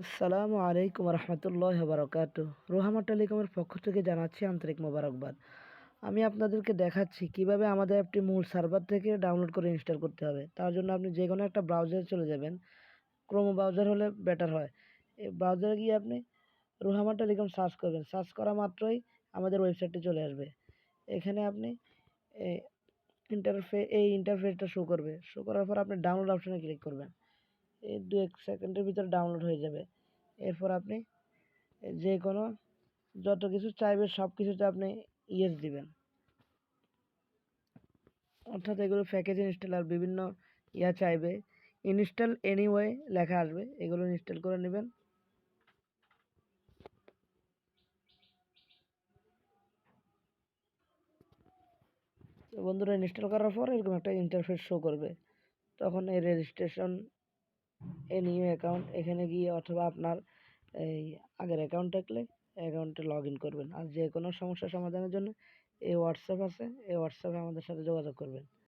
আসসালামু আলাইকুম রহমতুল্লাহ বারকাতুহ। রোহামা টেলিকমের পক্ষ থেকে জানাচ্ছি আন্তরিক মোবারকবাদ। আমি আপনাদেরকে দেখাচ্ছি কিভাবে আমাদের অ্যাপটি মূল সার্ভার থেকে ডাউনলোড করে ইনস্টল করতে হবে। তার জন্য আপনি যে কোনো একটা ব্রাউজারে চলে যাবেন। ক্রোম ব্রাউজার হলে বেটার হয়। এই ব্রাউজারে গিয়ে আপনি রোহামা টেলিকম সার্চ করবেন। সার্চ করা মাত্রই আমাদের ওয়েবসাইটটি চলে আসবে। এখানে আপনি এই ইন্টারফেসটা শো করবে। শো করার পর আপনি ডাউনলোড অপশনে ক্লিক করবেন। এই 2-1 সেকেন্ডের ভিতরে ডাউনলোড হয়ে যাবে। এরপর আপনি যে কোনো যত কিছু চাইবে সব কিছুতে আপনি ইয়েস দিবেন, অর্থাৎ এগুলো প্যাকেজ ইনস্টল আর বিভিন্ন চাইবে। ইনস্টল এনিওয়ে লেখা আসবে, এগুলো ইনস্টল করে নেবেন। তো বন্ধুরা, ইনস্টল করার পর এরকম একটা ইন্টারফেস শো করবে। তখন এই রেজিস্ট্রেশন নিউ অ্যাকাউন্ট এখানে গিয়ে অথবা আপনার এই আগের অ্যাকাউন্ট থাকলে অ্যাকাউন্টে লগ ইন করবেন। আর যে কোনো সমস্যা সমাধানের জন্য এই হোয়াটসঅ্যাপ আছে, এই হোয়াটসঅ্যাপে আমাদের সাথে যোগাযোগ করবেন।